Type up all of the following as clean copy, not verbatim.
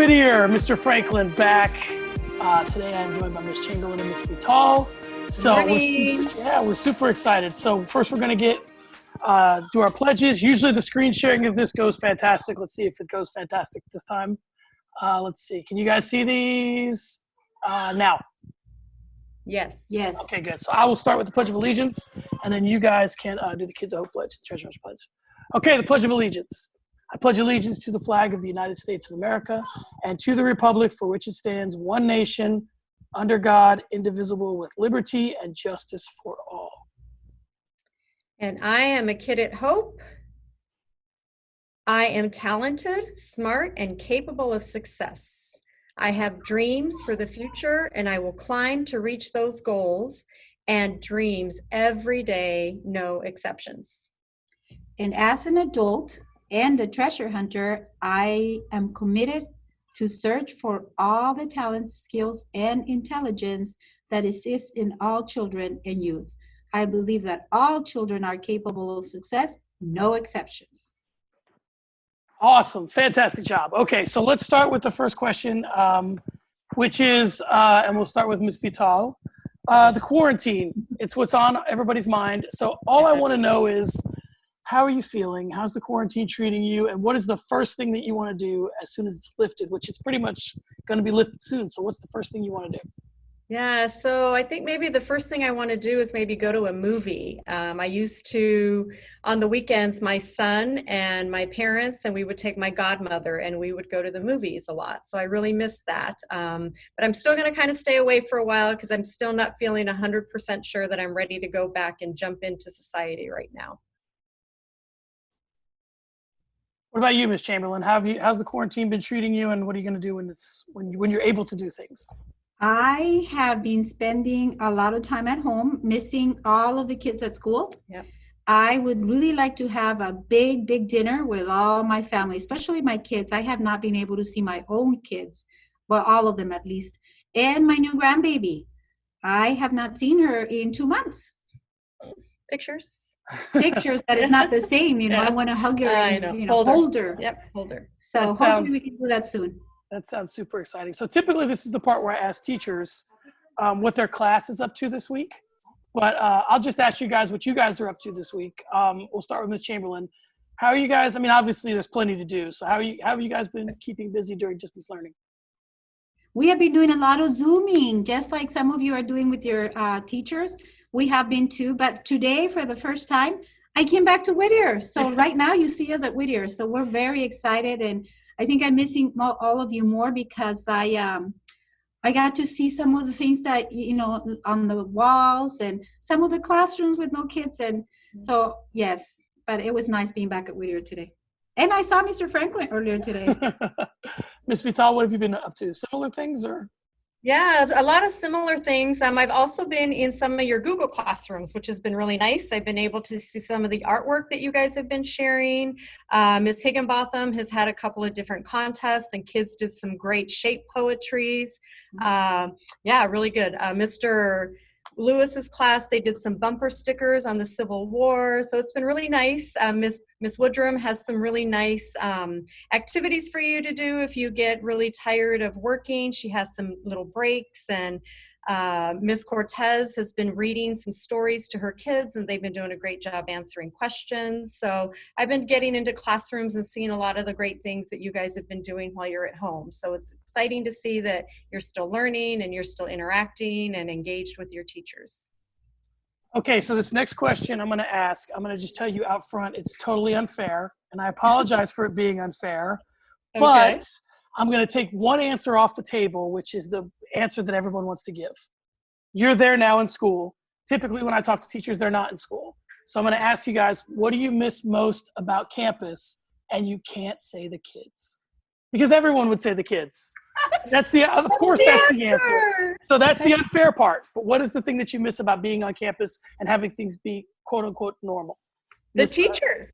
Whittier, Mr. Franklin back. Today I'm joined by Ms. Chamberlain and Ms. Vital. So we're super excited. So first we're going to do our pledges. Usually the screen sharing of this goes fantastic. Let's see if it goes fantastic this time. Let's see. Can you guys see these now? Yes. Okay, good. So I will start with the Pledge of Allegiance, and then you guys can do the Kids of Hope Pledge, Treasure Hunter Pledge. Okay, the Pledge of Allegiance. I pledge allegiance to the flag of the United States of America and to the republic for which it stands, one nation, under God, indivisible, with liberty and justice for all. And I am a kid at Hope. I am talented, smart, and capable of success. I have dreams for the future, and I will climb to reach those goals and dreams every day, no exceptions. And as an adult and a treasure hunter, I am committed to search for all the talents, skills, and intelligence that exists in all children and youth. I believe that all children are capable of success, no exceptions. Awesome. Fantastic job. Okay, so let's start with the first question, which is, and we'll start with Ms. Vital. The quarantine, it's what's on everybody's mind. So all I want to know is, how are you feeling? How's the quarantine treating you? And what is the first thing that you want to do as soon as it's lifted, which it's pretty much going to be lifted soon. So what's the first thing you want to do? Yeah, so I think maybe the first thing I want to do is maybe go to a movie. I used to, on the weekends, my son and my parents, and we would take my godmother and we would go to the movies a lot. So I really miss that. But I'm still going to kind of stay away for a while because I'm still not feeling 100% sure that I'm ready to go back and jump into society right now. What about you, Ms. Chamberlain? How's the quarantine been treating you, and what are you going to do when you're able to do things? I have been spending a lot of time at home, missing all of the kids at school. Yep. I would really like to have a big dinner with all my family, especially my kids. I have not been able to see my own kids, well, all of them at least, and my new grandbaby. I have not seen her in 2 months. Pictures, that is not the same, Yeah. I want to hug her and hold her. Yep, hold her. So hopefully we can do that soon. That sounds super exciting. So typically this is the part where I ask teachers what their class is up to this week. But I'll just ask you guys what you guys are up to this week. We'll start with Ms. Chamberlain. How are you guys? I mean, obviously there's plenty to do. So how have you guys been keeping busy during distance learning? We have been doing a lot of Zooming, just like some of you are doing with your teachers. We have been too, but today for the first time, I came back to Whittier. So right now you see us at Whittier. So we're very excited, and I think I'm missing all of you more because I got to see some of the things that, on the walls and some of the classrooms with no kids. And so, yes, but it was nice being back at Whittier today. And I saw Mr. Franklin earlier today. Ms. Vital, what have you been up to? Similar things or? Yeah, a lot of similar things. I've also been in some of your Google Classrooms, which has been really nice. I've been able to see some of the artwork that you guys have been sharing. Ms. Higginbotham has had a couple of different contests, and kids did some great shape poetries. Yeah, really good. Mr. Lewis's class, they did some bumper stickers on the Civil War. So it's been really nice. Miss Woodrum has some really nice activities for you to do if you get really tired of working. She has some little breaks, and Miss Cortez has been reading some stories to her kids, and they've been doing a great job answering questions. So I've been getting into classrooms and seeing a lot of the great things that you guys have been doing while you're at home. So it's exciting to see that you're still learning and you're still interacting and engaged with your teachers. Okay, so this next question I'm going to ask, I'm going to just tell you out front, it's totally unfair, and I apologize for it being unfair, but I'm going to take one answer off the table, which is the answer that everyone wants to give. You're there now in school. Typically when I talk to teachers, they're not in school. So I'm going to ask you guys, what do you miss most about campus? And you can't say the kids, because everyone would say the kids. That's of course, that's the answer. So that's the unfair part. But what is the thing that you miss about being on campus and having things be quote unquote normal? The teacher.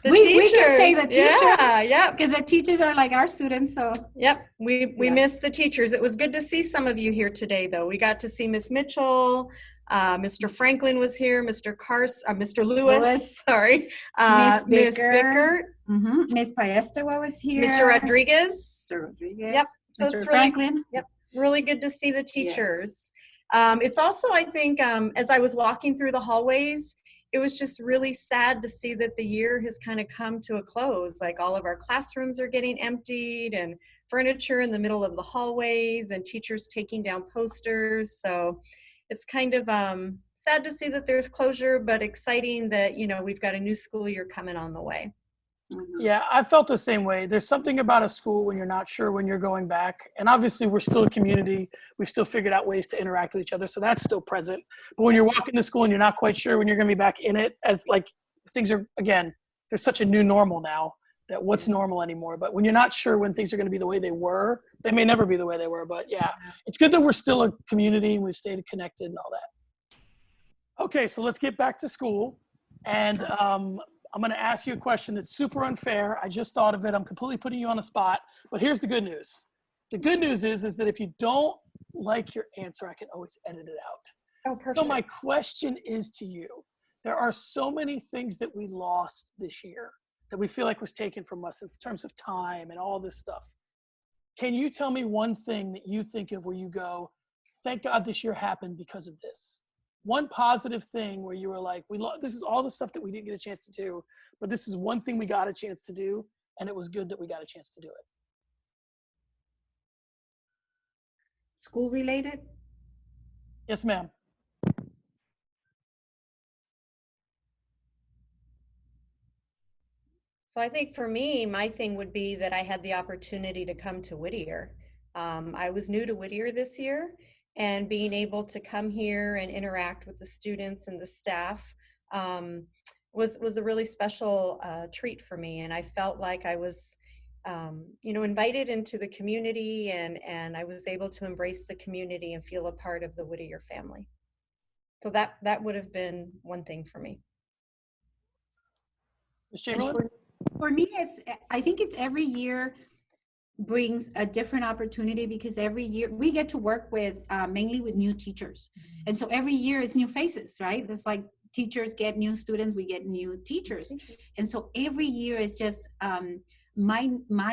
We can say the teachers. Yeah. Because the teachers are like our students. So yep, we miss the teachers. It was good to see some of you here today, though. We got to see Miss Mitchell, Mr. Franklin was here, Mr. Lewis, sorry, Miss Miss Bicker. Bicker, Miss Paesta was here. Mr. Rodriguez. Mr. Rodriguez. Yep. So Mr. it's Franklin. Yep. Really good to see the teachers. It's also, I think, as I was walking through the hallways, it was just really sad to see that the year has kind of come to a close. Like all of our classrooms are getting emptied and furniture in the middle of the hallways and teachers taking down posters. So it's kind of sad to see that there's closure, but exciting that, you know, we've got a new school year coming on the way. Yeah, I felt the same way. There's something about a school when you're not sure when you're going back. And obviously we're still a community. We've still figured out ways to interact with each other. So that's still present. But when you're walking to school and you're not quite sure when you're going to be back in it, as like things are, again, there's such a new normal now that what's normal anymore. But when you're not sure when things are going to be the way they were, they may never be the way they were. But yeah, it's good that we're still a community and we've stayed connected and all that. Okay, so let's get back to school. And I'm going to ask you a question that's super unfair. I just thought of it. I'm completely putting you on the spot. But here's the good news. The good news is that if you don't like your answer, I can always edit it out. Oh, perfect. So my question is to you. There are so many things that we lost this year that we feel like was taken from us in terms of time and all this stuff. Can you tell me one thing that you think of where you go, thank God this year happened because of this? One positive thing where you were like, this is all the stuff that we didn't get a chance to do, but this is one thing we got a chance to do, and it was good that we got a chance to do it. School related? Yes, ma'am. So I think for me, my thing would be that I had the opportunity to come to Whittier. I was new to Whittier this year, and being able to come here and interact with the students and the staff was a really special treat for me. And I felt like I was, invited into the community, and I was able to embrace the community and feel a part of the Whittier family. So that would have been one thing for me. Ms. Chamberlain? For me, I think it's every year brings a different opportunity, because every year we get to work with mainly with new teachers. And so every year it's new faces, right? It's like teachers get new students, we get new teachers. And so every year is just my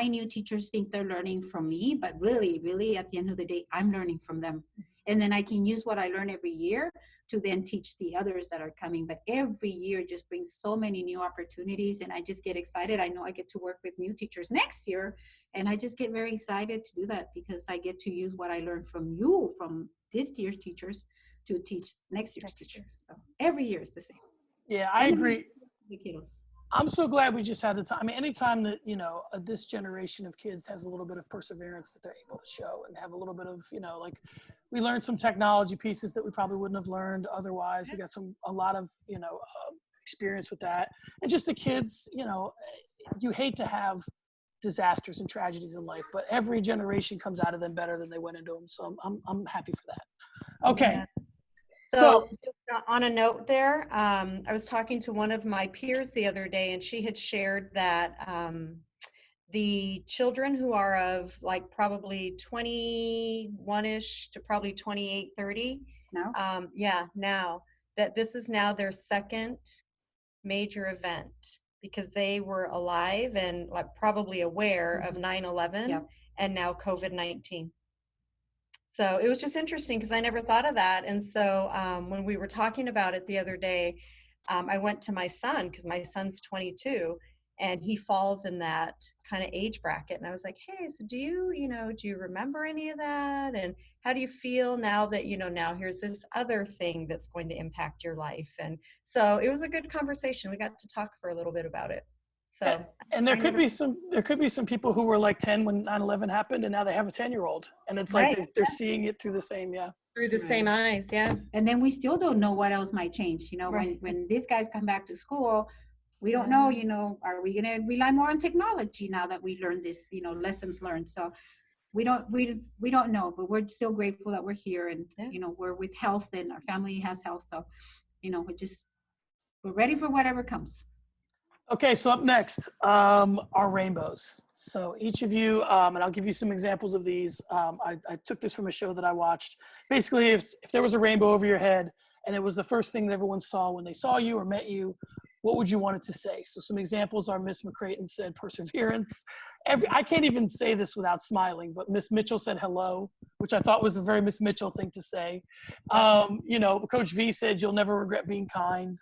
new teachers think they're learning from me, but really at the end of the day, I'm learning from them. And then I can use what I learn every year to then teach the others that are coming. But every year just brings so many new opportunities, and I just get excited. I know I get to work with new teachers next year, and I just get very excited to do that, because I get to use what I learned from you, from this year's teachers, to teach next year's teachers. So every year is the same. Yeah, I agree. The kiddos. I'm so glad we just had the time. I mean, anytime that, this generation of kids has a little bit of perseverance that they're able to show and have a little bit of, like we learned some technology pieces that we probably wouldn't have learned otherwise. We got a lot of, experience with that. And just the kids, you hate to have disasters and tragedies in life, but every generation comes out of them better than they went into them. So I'm happy for that. Okay. Yeah. So on a note there, I was talking to one of my peers the other day, and she had shared that the children who are of like probably 21-ish to probably 28, 30, now that this is now their second major event, because they were alive and like probably aware of 9/11 and now COVID-19. So it was just interesting, because I never thought of that. And so when we were talking about it the other day, I went to my son, because my son's 22, and he falls in that kind of age bracket. And I was like, hey, so do you remember any of that? And how do you feel now that, now here's this other thing that's going to impact your life? And so it was a good conversation. We got to talk for a little bit about it. So, and there could be some people who were like 10 when 9/11 happened, and now they have a 10-year-old, and it's like they're seeing it through the same same eyes. Yeah. And then we still don't know what else might change. When these guys come back to school, we don't know, are we going to rely more on technology now that we learned this, lessons learned? So we don't know, but we're still grateful that we're here, and we're with health, and our family has health. So we're ready for whatever comes. Okay, so up next are rainbows. So each of you, and I'll give you some examples of these. I took this from a show that I watched. Basically, if there was a rainbow over your head, and it was the first thing that everyone saw when they saw you or met you, what would you want it to say? So some examples are Miss McCrayton said perseverance. I can't even say this without smiling, but Miss Mitchell said hello, which I thought was a very Miss Mitchell thing to say. You know, Coach V said you'll never regret being kind.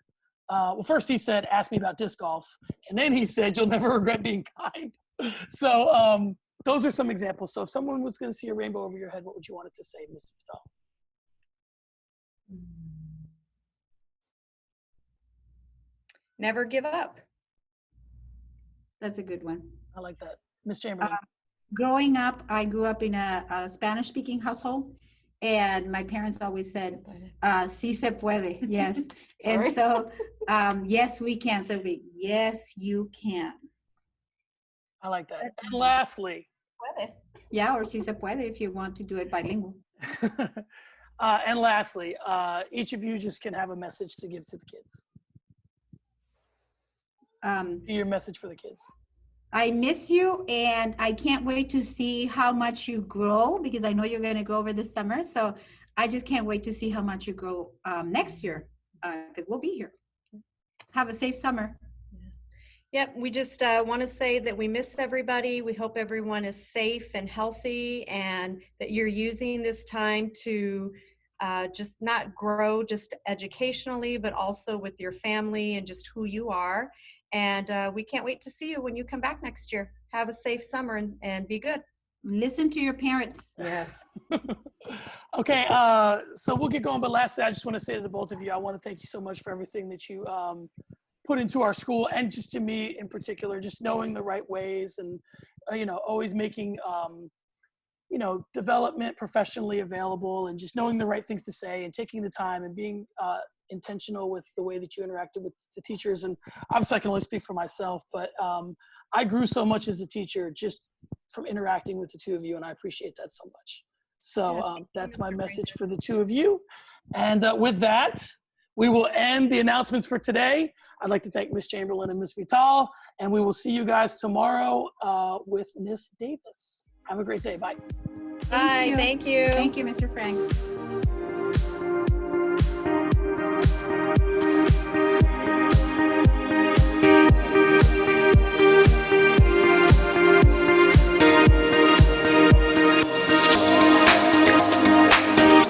Well, first he said, ask me about disc golf. And then he said, you'll never regret being kind. So those are some examples. So if someone was going to see a rainbow over your head, what would you want it to say, Ms. Vital? Never give up. That's a good one. I like that. Ms. Chamberlain. Growing up, I grew up in a Spanish-speaking household, and my parents always said, "Si se puede." Yes, and so yes, we can. So yes, you can. I like that. And lastly, yeah, or si se puede if you want to do it bilingual. and lastly, each of you just can have a message to give to the kids. Your message for the kids. I miss you, and I can't wait to see how much you grow, because I know you're going to grow over the summer. So I just can't wait to see how much you grow next year, because we'll be here. Have a safe summer. Yep, we just want to say that we miss everybody. We hope everyone is safe and healthy, and that you're using this time to just not grow just educationally, but also with your family and just who you are. And we can't wait to see you when you come back next year. Have a safe summer and be good. Listen to your parents. Yes. Okay, so we'll get going. But lastly, I just want to say to the both of you, I want to thank you so much for everything that you put into our school, and just to me in particular, just knowing the right ways, and you know, always making you know, development professionally available, and just knowing the right things to say, and taking the time, and being intentional with the way that you interacted with the teachers. And obviously I can only speak for myself, but I grew so much as a teacher just from interacting with the two of you, and I appreciate that so much. So that's my message for the two of you. And with that, we will end the announcements for today. I'd like to thank Ms. Chamberlain and Ms. Vital, and we will see you guys tomorrow with Ms. Davis. Have a great day. Bye. Bye. Thank you. Thank you, Mr. Frank.